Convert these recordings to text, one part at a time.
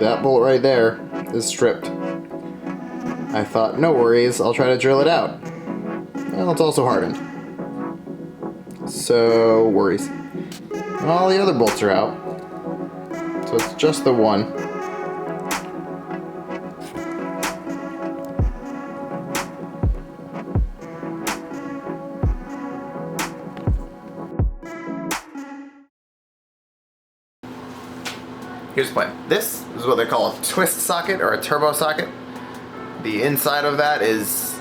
that bolt right there is stripped. I thought, no worries, I'll try to drill it out. Well, it's also hardened. So, worries. All the other bolts are out. So it's just the one. Here's the plan. This is what they call a twist socket or a turbo socket. The inside of that is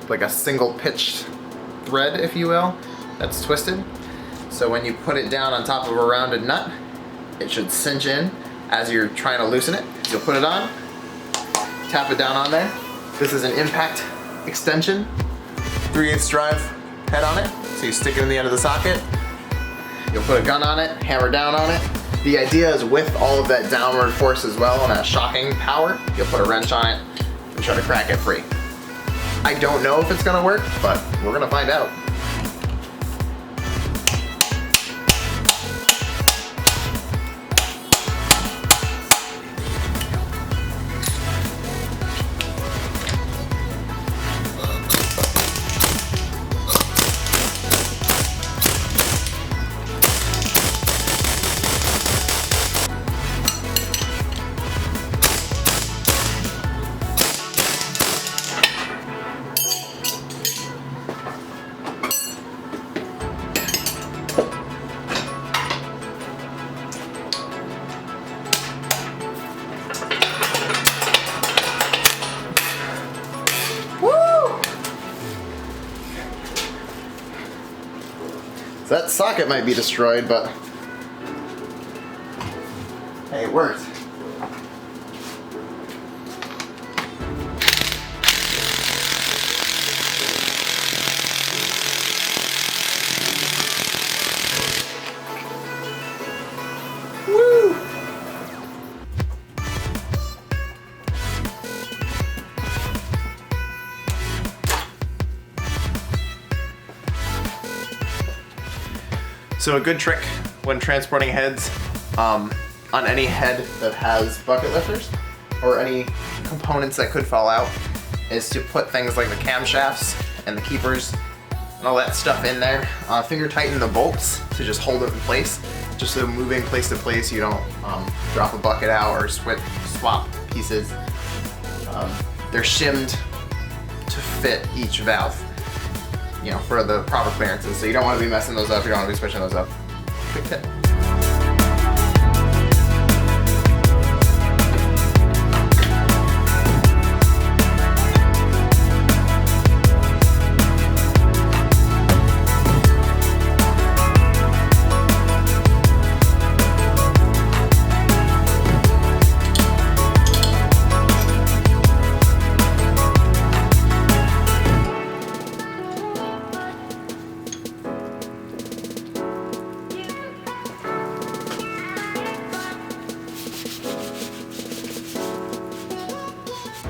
like a single pitched thread, if you will, that's twisted. So when you put it down on top of a rounded nut, it should cinch in as you're trying to loosen it. You'll put it on, tap it down on there. This is an impact extension, 3/8 drive head on it. So you stick it in the end of the socket. You'll put a gun on it, hammer down on it. The idea is with all of that downward force as well and that shocking power, you'll put a wrench on it and try to crack it free. I don't know if it's gonna work, but we're gonna find out. So that socket might be destroyed, but hey, it worked. Woo! So a good trick when transporting heads on any head that has bucket lifters or any components that could fall out is to put things like the camshafts and the keepers and all that stuff in there. Finger tighten the bolts to just hold it in place, just so moving place to place you don't drop a bucket out or swap pieces. They're shimmed to fit each valve, you know, for the proper clearances. So you don't want to be messing those up, you don't want to be switching those up. Quick tip.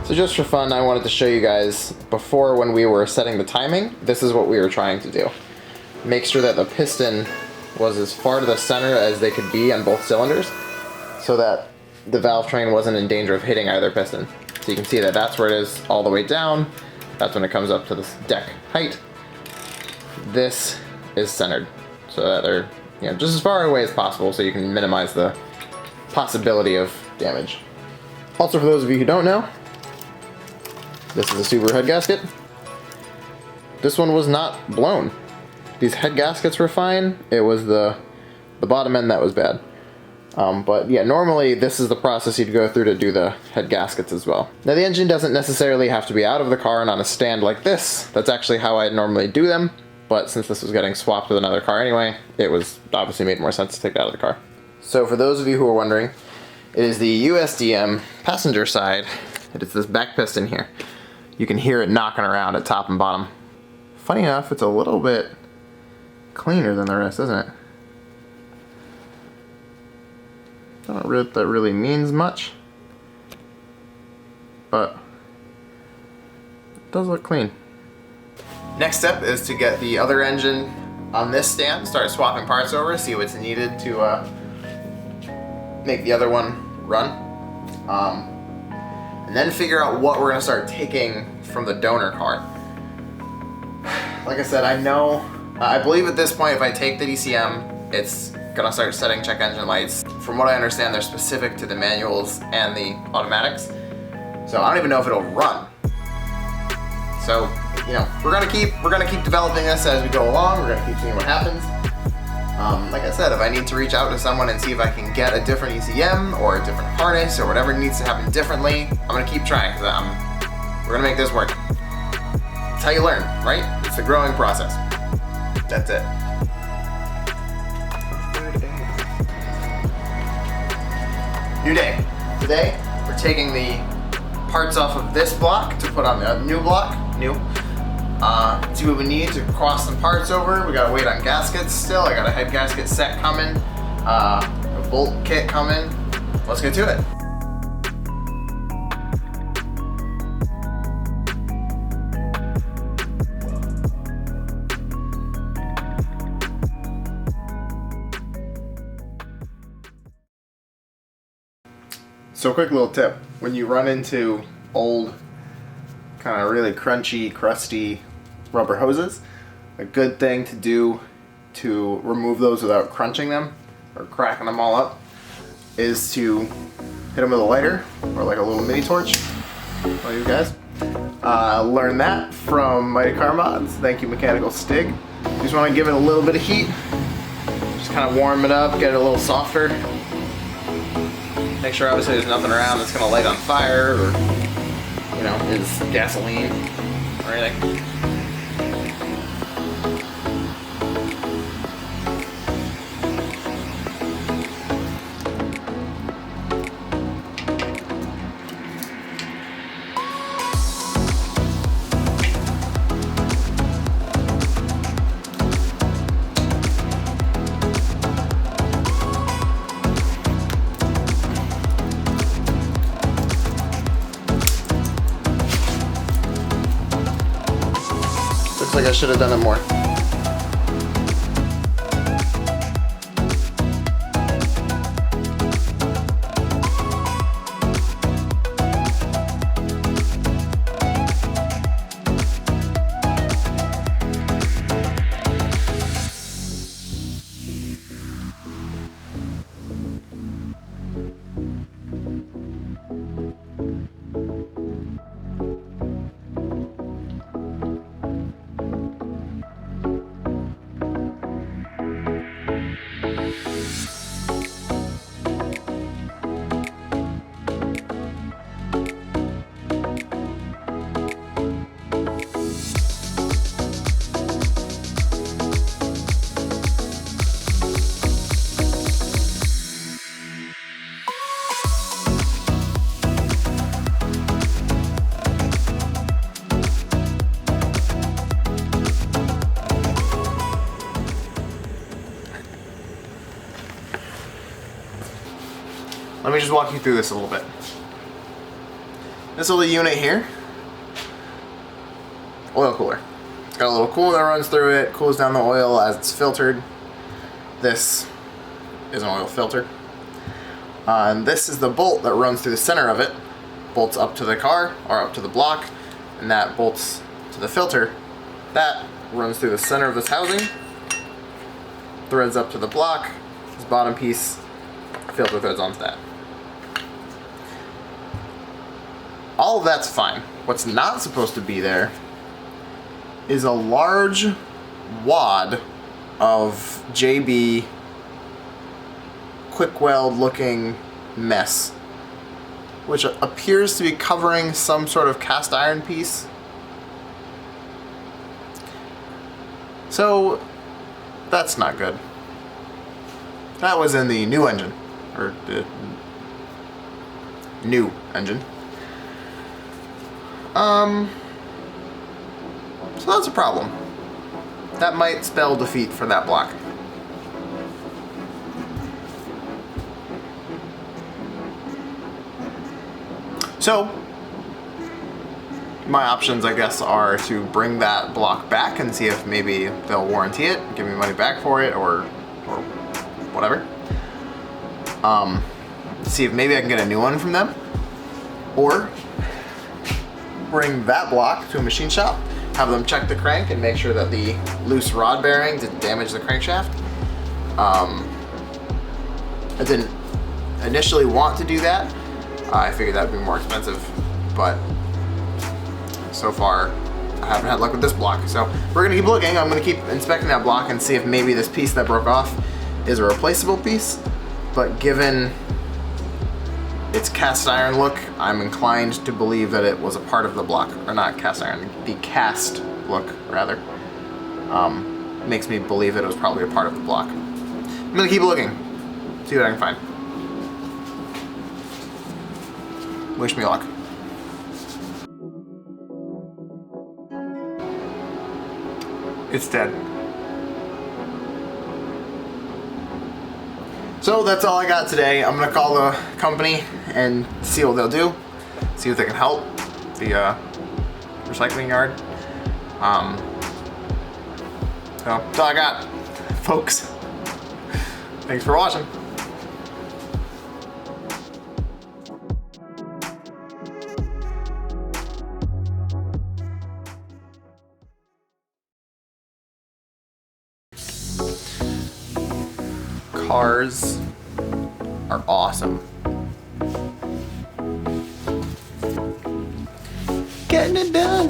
So just for fun, I wanted to show you guys before when we were setting the timing, this is what we were trying to do. Make sure that the piston was as far to the center as they could be on both cylinders so that the valve train wasn't in danger of hitting either piston. So you can see that that's where it is all the way down. That's when it comes up to this deck height. This is centered so that they're, you know, just as far away as possible so you can minimize the possibility of damage. Also, for those of you who don't know, this is a Subaru head gasket. This one was not blown. These head gaskets were fine. It was the bottom end that was bad. But yeah, normally this is the process you'd go through to do the head gaskets as well. Now the engine doesn't necessarily have to be out of the car and on a stand like this. That's actually how I normally do them. But since this was getting swapped with another car anyway, it was obviously made more sense to take it out of the car. So for those of you who are wondering, it is the USDM passenger side. It is this back piston here. You can hear it knocking around at top and bottom. Funny enough, it's a little bit cleaner than the rest, isn't it? I don't know if that really means much, but it does look clean. Next step is to get the other engine on this stand, start swapping parts over, see what's needed to make the other one run. And then figure out what we're gonna start taking from the donor car. Like I said, I believe at this point if I take the DCM, it's gonna start setting check engine lights. From what I understand, they're specific to the manuals and the automatics. So I don't even know if it'll run. So, you know, we're gonna keep developing this as we go along. We're gonna keep seeing what happens. Like I said, if I need to reach out to someone and see if I can get a different ECM or a different harness or whatever needs to happen differently, I'm gonna keep trying because we're gonna make this work. It's how you learn, right? It's the growing process. That's it. New day. Today, we're taking the parts off of this block to put on the new block. See what we need to cross some parts over. We gotta wait on gaskets still. I got a head gasket set coming, a bolt kit coming. Let's get to it. So quick little tip, when you run into old, kind of really crunchy, crusty rubber hoses, a good thing to do to remove those without crunching them or cracking them all up is to hit them with a lighter or like a little mini torch. One of you guys. Learn that from Mighty Car Mods. Thank you, Mechanical Stig. You just want to give it a little bit of heat. Just kind of warm it up, get it a little softer. Make sure obviously there's nothing around that's going to light on fire or, you know, is gasoline or anything. Looks like I should have done it more. Let me just walk you through this a little bit. This little unit here, oil cooler. It's got a little cooler that runs through it, cools down the oil as it's filtered. This is an oil filter. And this is the bolt that runs through the center of it. Bolts up to the car or up to the block, and that bolts to the filter. That runs through the center of this housing, threads up to the block. This bottom piece, filter threads onto that. All of that's fine. What's not supposed to be there is a large wad of JB quick weld looking mess, which appears to be covering some sort of cast iron piece. So that's not good. That was in the new engine, or the new engine. So that's a problem. That might spell defeat for that block. So, my options, I guess, are to bring that block back and see if maybe they'll warranty it, give me money back for it, or whatever. See if maybe I can get a new one from them. Or bring that block to a machine shop, have them check the crank and make sure that the loose rod bearing didn't damage the crankshaft. I didn't initially want to do that. I figured that would be more expensive, but so far I haven't had luck with this block. So we're gonna keep looking. I'm gonna keep inspecting that block and see if maybe this piece that broke off is a replaceable piece. But given its cast iron look, I'm inclined to believe that it was a part of the block, or not cast iron, the cast look rather. Makes me believe that it was probably a part of the block. I'm gonna keep looking, see what I can find. Wish me luck. It's dead. So that's all I got today. I'm gonna call the company and see what they'll do. See if they can help the recycling yard. So that's all I got, folks. Thanks for watching. Cars are awesome. Getting it done.